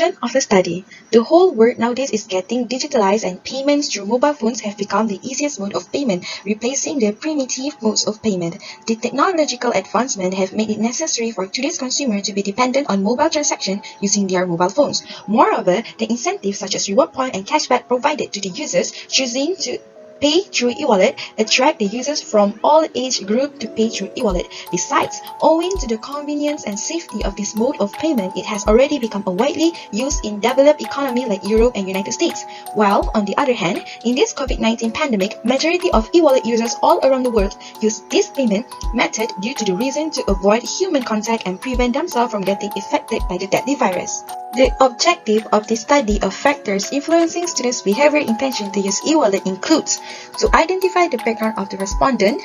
conclusion of the study, the whole world nowadays is getting digitalized and payments through mobile phones have become the easiest mode of payment, replacing the primitive modes of payment. The technological advancement have made it necessary for today's consumer to be dependent on mobile transaction using their mobile phones. Moreover, the incentives such as reward point and cashback provided to the users choosing to pay through e-wallet attract the users from all age group to pay through e-wallet. Besides, owing to the convenience and safety of this mode of payment, it has already become a widely used in developed economy like Europe and United States. While, on the other hand, in this COVID-19 pandemic, majority of e-wallet users all around the world use this payment method due to the reason to avoid human contact and prevent themselves from getting affected by the deadly virus. The objective of the study of factors influencing students' behavior intention to use e-wallet includes to identify the background of the respondent,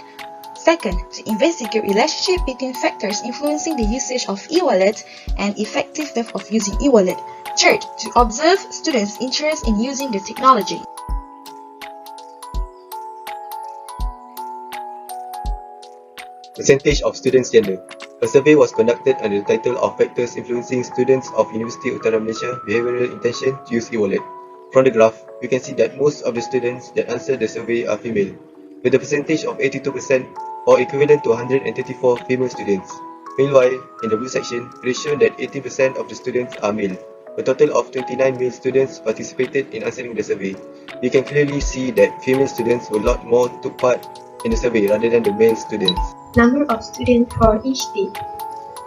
second, to investigate relationship between factors influencing the usage of e-wallet and effectiveness of using e-wallet, third, to observe students' interest in using the technology. Percentage of students gender. A survey was conducted under the title of Factors Influencing Students of University Utara Malaysia Behavioural Intention to Use e-wallet. From the graph, we can see that most of the students that answered the survey are female, with a percentage of 82% or equivalent to 134 female students. Meanwhile, in the blue section, it is shown that 80% of the students are male. A total of 29 male students participated in answering the survey. We can clearly see that female students a lot more took part in the survey rather than the male students. Number of students for each state.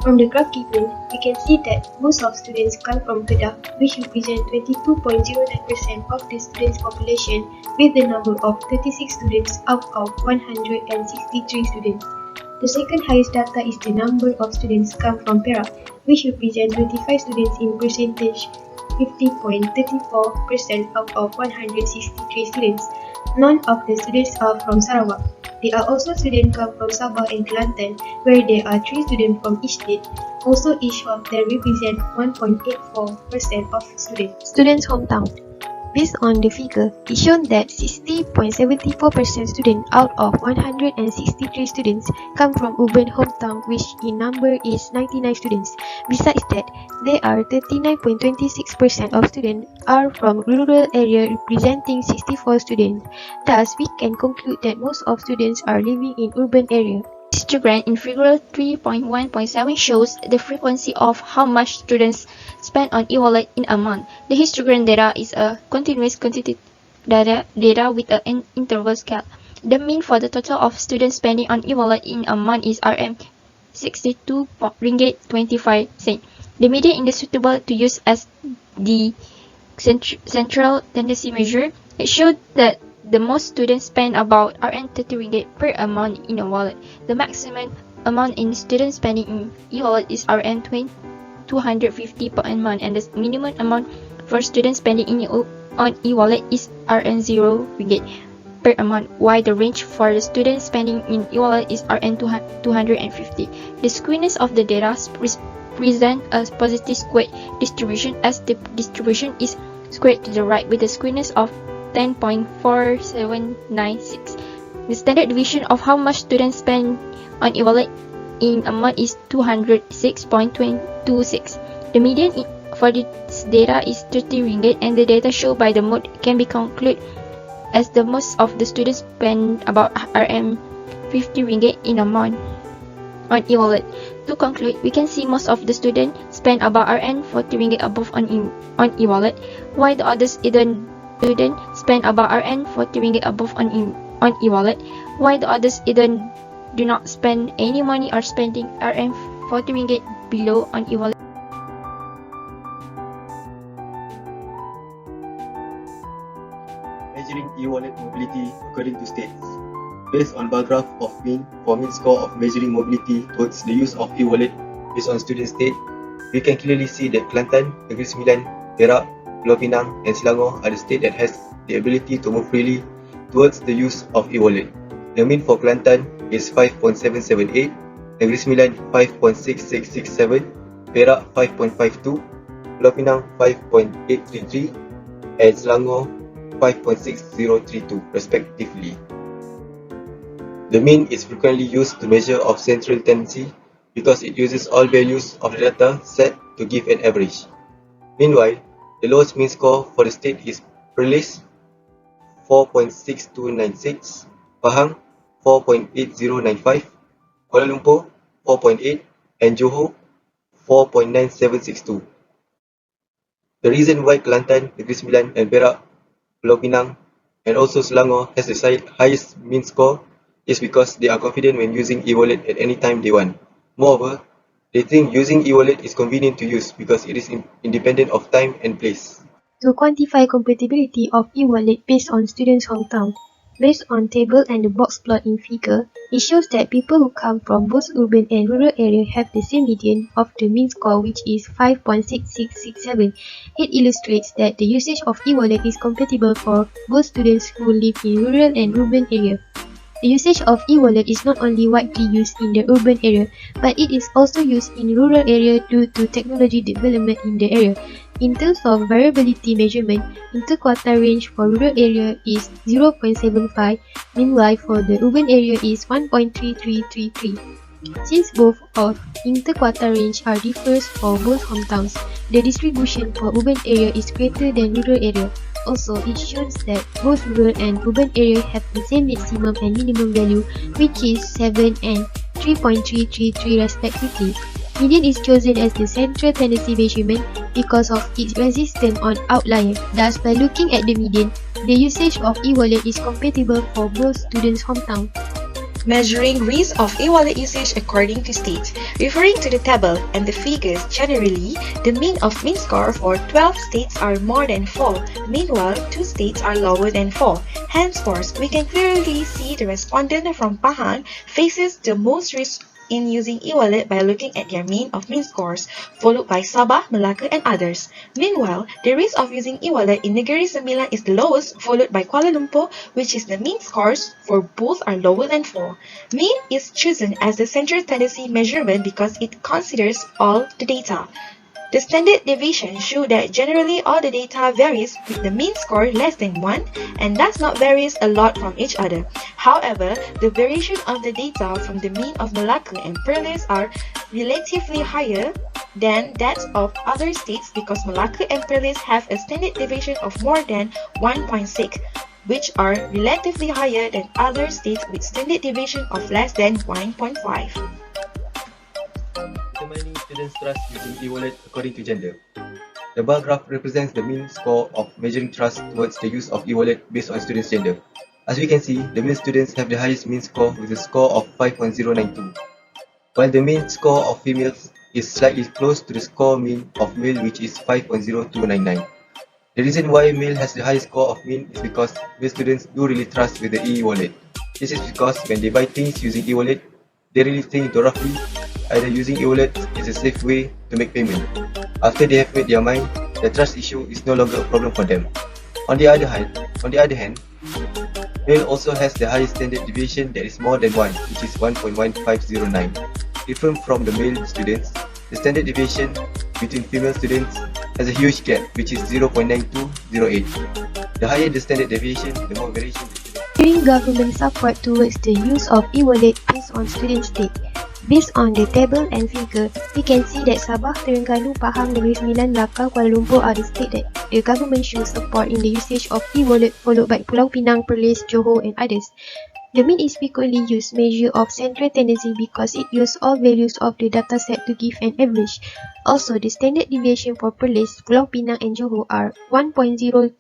From the graph given, we can see that most of students come from Kedah, which represent 22.09% of the students' population, with the number of 36 students out of 163 students. The second highest data is the number of students come from Perak, which represent 25 students in percentage, 50.34% out of 163 students. None of the students are from Sarawak. There are also students come from Sabah and Kelantan, where there are 3 students from each state. Also, each of them represent 1.84% of students. Students' hometown. Based on the figure, it shown that 60.74% students out of 163 students come from urban hometown, which in number is 99 students. Besides that, there are 39.26% of students are from rural area, representing 64 students. Thus, we can conclude that most of students are living in urban area. Histogram in figure 3.1.7 shows the frequency of how much students spend on e-wallet in a month. The histogram data is a continuous quantitative data with an interval scale. The mean for the total of students spending on e-wallet in a month is Rm 62 ringgit 25 cent. The median index suitable to use as the central tendency measure. It showed that the most students spend about Rm 30 ringgit per month in a wallet. The maximum amount in student spending in e-wallet is Rm 250 per month, and the minimum amount for student spending on e-wallet is Rm 0 ringgit per month, while the range for the student spending in e-wallet is Rm 250. The squareness of the data present a positive squared distribution, as the distribution is squared to the right with a squareness of 10.4796. The standard deviation of how much students spend on e-wallet in a month is 206.26. The median for this data is 30 ringgit, and the data shown by the mode can be concluded as the most of the students spend about Rm 50 ringgit in a month on e-wallet. To conclude, we can see most of the students spend about Rm 40 ringgit above on e-wallet, while the others students spend about Rm 40 ringgit above on e-wallet, while the others students do not spend any money or spending Rm 40 ringgit below on e-wallet. Measuring e-wallet mobility according to states. Based on bar graph of mean for mean score of measuring mobility towards the use of e-wallet based on student state, we can clearly see that Kelantan, Negeri Sembilan, Perak, Pulau Pinang and Selangor are the state that has the ability to move freely towards the use of e-wallet. The mean for Kelantan is 5.778, Negeri Sembilan 5.6667, Perak 5.52, Pulau Pinang 5.833 and Selangor 5.6032 respectively. The mean is frequently used to measure of central tendency because it uses all values of the data set to give an average. Meanwhile, the lowest mean score for the state is Perlis 4.6296, Pahang 4.8095, Kuala Lumpur 4.8, and Johor 4.9762. The reason why Kelantan, Negeri Sembilan, and Perak, Pulau Pinang, and also Selangor has the highest mean score is because they are confident when using e-wallet at any time they want. Moreover, they think using e-wallet is convenient to use because it is independent of time and place. To quantify compatibility of e-wallet based on students' hometown, based on table and the box plot in figure, it shows that people who come from both urban and rural area have the same median of the mean score, which is 5.6667. It illustrates that the usage of e-wallet is compatible for both students who live in rural and urban area. The usage of e-wallet is not only widely used in the urban area, but it is also used in rural area due to technology development in the area. In terms of variability measurement, interquartile range for rural area is 0.75, meanwhile for the urban area is 1.3333. Since both of interquartile range are differs for both hometowns, the distribution for urban area is greater than rural area. Also, it shows that both rural and urban area have the same maximum and minimum value, which is 7 and 3.333 respectively. Median is chosen as the central tendency measurement because of its resistance on outlier. Thus, by looking at the median, the usage of e-wallet is compatible for both students' hometown. Measuring risk of e-wallet usage according to state. Referring to the table and the figures generally, the mean of mean score for 12 states are more than 4. Meanwhile, 2 states are lower than 4. Henceforth, we can clearly see the respondent from Pahang faces the most risk in using e-wallet by looking at their mean of mean scores, followed by Sabah, Melaka, and others. Meanwhile, the risk of using e-wallet in Negeri Sembilan is the lowest, followed by Kuala Lumpur, which is the mean scores for both are lower than 4. Mean is chosen as the central tendency measurement because it considers all the data. The standard deviation shows that generally all the data varies with the mean score less than 1 and does not varies a lot from each other. However, the variation of the data from the mean of Melaka and Perlis are relatively higher than that of other states because Melaka and Perlis have a standard deviation of more than 1.6, which are relatively higher than other states with standard deviation of less than 1.5. Determining students' trust using e-wallet according to gender. The bar graph represents the mean score of measuring trust towards the use of e-wallet based on students' gender. As we can see, the male students have the highest mean score with a score of 5.092, while the mean score of females is slightly close to the score mean of male, which is 5.0299. The reason why male has the highest score of mean is because male students do really trust with the e-wallet. This is because when they buy things using e-wallet, they really think roughly either using e-wallet is a safe way to make payment. After they have made their mind, the trust issue is no longer a problem for them. On the other hand, male also has the highest standard deviation that is more than 1, which is 1.1509. Different from the male students, the standard deviation between female students has a huge gap, which is 0.9208. The higher the standard deviation, the more variation the student. Giving government support towards the use of e-wallet based on student state. Based on the table and figure, we can see that Sabah, Terengganu, Pahang, Negeri Sembilan, Melaka, Kuala Lumpur are the states that the government shows support in the usage of e-wallet, followed by Pulau Pinang, Perlis, Johor, and others. The mean is frequently used measure of central tendency because it uses all values of the dataset to give an average. Also, the standard deviation for Perlis, Pulau Pinang, and Johor are 1.0554,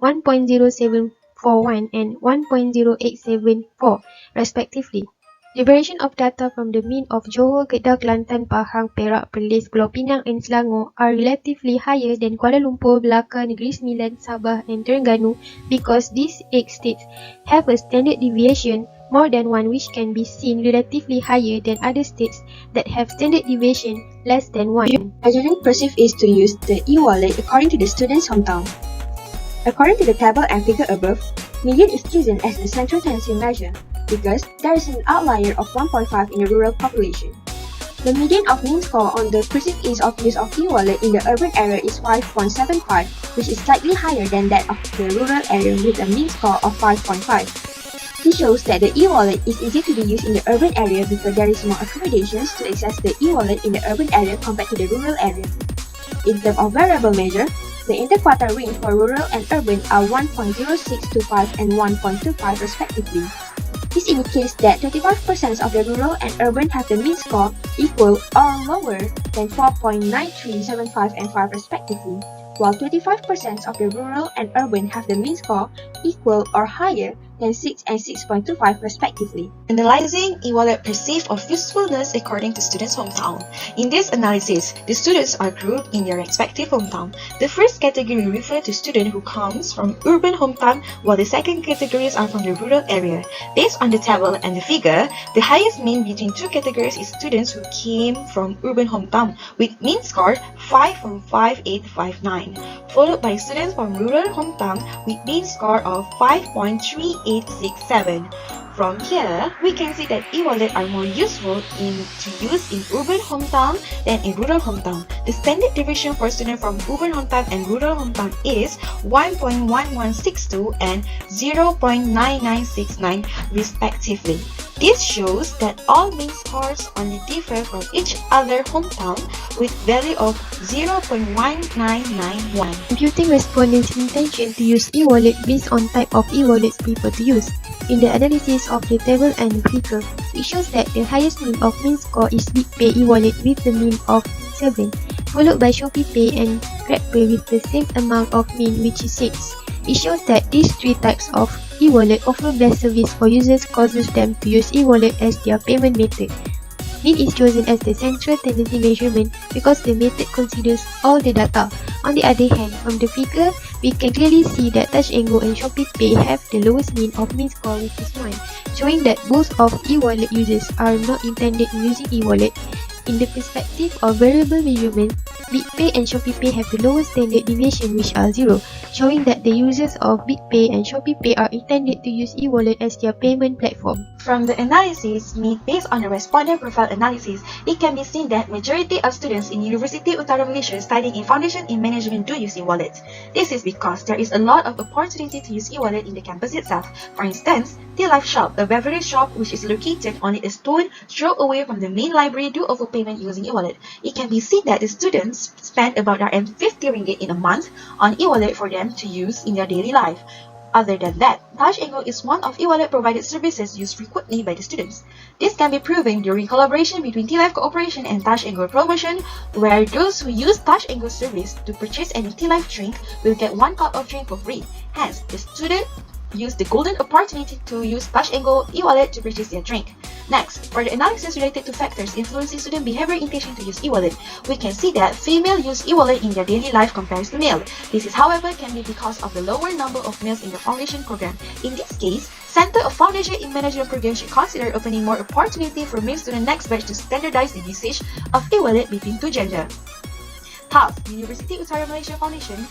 1.0741, and 1.0874, respectively. The variation of data from the mean of Johor, Kedah, Kelantan, Pahang, Perak, Perlis, Pulau Pinang, and Selangor are relatively higher than Kuala Lumpur, Melaka, Negeri Sembilan, Sabah, and Terengganu because these 8 states have a standard deviation more than 1, which can be seen relatively higher than other states that have standard deviation less than 1. Measuring perceived is to use the e-wallet according to the student's hometown. According to the table and figure above, median is chosen as the central tendency measure because there is an outlier of 1.5 in the rural population. The median of mean score on the perceived ease of use of e-wallet in the urban area is 5.75, which is slightly higher than that of the rural area with a mean score of 5.5. This shows that the e-wallet is easy to be used in the urban area because there is more accommodations to access the e-wallet in the urban area compared to the rural area. In terms of variable measure, the interquartile range for rural and urban are 1.0625 and 1.25 respectively. This indicates that 25% of the rural and urban have the mean score equal or lower than 4.9375 and 5 respectively, while 25% of the rural and urban have the mean score equal or higher than 6 and 6.25 respectively. Analyzing e-wallet perceived of usefulness according to students' hometown. In this analysis, the students are grouped in their respective hometown. The first category refers to student who comes from urban hometown, while the second categories are from the rural area. Based on the table and the figure, the highest mean between two categories is students who came from urban hometown with mean score 5.5859, followed by students from rural hometown with mean score of 5.3867. From here, we can see that e-wallet are more useful to use in urban hometown than in rural hometown. The standard deviation for students from urban hometown and rural hometown is 1.1162 and 0.9969 respectively. This shows that all mean scores only differ from each other hometown with value of 0.1991. Computing respondents' intention to use e-wallet based on type of e-wallets people to use. In the analysis of the table and figure, it shows that the highest mean of mean score is BigPay e-wallet with the mean of 7, followed by ShopeePay and GrabPay with the same amount of mean, which is 6. It shows that these three types of e-wallet offer best service for users, causes them to use e-wallet as their payment method. Mean is chosen as the central tendency measurement because the method considers all the data. On the other hand, from the figure, we can clearly see that Touch 'n Go and ShopeePay have the lowest mean of mean score, which is 1, showing that both of e-wallet users are not intended in using e-wallet. In the perspective of variable measurement, BigPay and ShopeePay have the lowest standard deviation, which are 0, showing that the users of BigPay and ShopeePay are intended to use e-wallet as their payment platform. From the analysis made based on the respondent profile analysis, it can be seen that majority of students in University Utara Malaysia studying in Foundation in Management do use e-wallet. This is because there is a lot of opportunity to use e-wallet in the campus itself. For instance, T-Life Shop, a beverage shop which is located only a stone throw away from the main library, do offer payment using e-wallet. It can be seen that the students spend about RM50 ringgit in a month on e-wallet for them to use in their daily life. Other than that, Touch 'n Go is one of e-wallet provided services used frequently by the students. This can be proven during collaboration between T-Life Cooperation and Touch 'n Go promotion, where those who use Touch 'n Go service to purchase any T-Life drink will get 1 cup of drink for free. Hence, the student use the golden opportunity to use Touch 'n Go e-wallet to purchase their drink. Next, for the analysis related to factors influencing student behavior intention to use e-wallet, we can see that female use e-wallet in their daily life compared to male. This is, however, can be because of the lower number of males in the foundation program. In this case, Center of Foundation in Management program should consider opening more opportunity for male student next batch to standardize the usage of e-wallet between two gender. Thus, University Utara Malaysia Foundation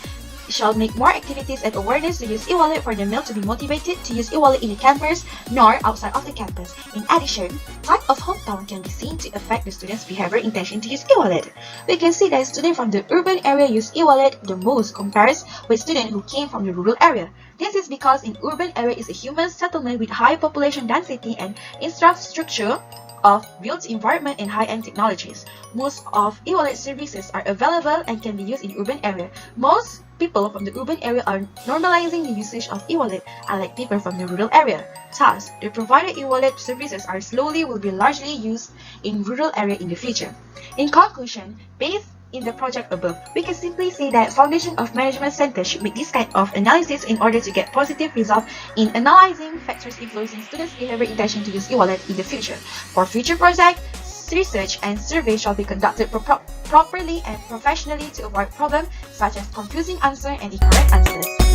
shall make more activities and awareness to use e-wallet for the male to be motivated to use e-wallet in the campus nor outside of the campus. In addition, type of hometown can be seen to affect the students' behavior intention to use e-wallet. We can see that students from the urban area use e-wallet the most compared with students who came from the rural area. This is because in urban area is a human settlement with high population density and infrastructure of built environment and high-end technologies. Most of e-wallet services are available and can be used in urban area. Most people from the urban area are normalizing the usage of e-wallet, unlike people from the rural area. Thus, the provided e-wallet services are slowly will be largely used in rural area in the future. In conclusion, based in the project above, we can simply say that Foundation of Management Center should make this kind of analysis in order to get positive results in analyzing factors influencing students' behavior intention to use e-wallet in the future. For future projects, research and survey shall be conducted properly and professionally to avoid problems such as confusing answers and incorrect answers.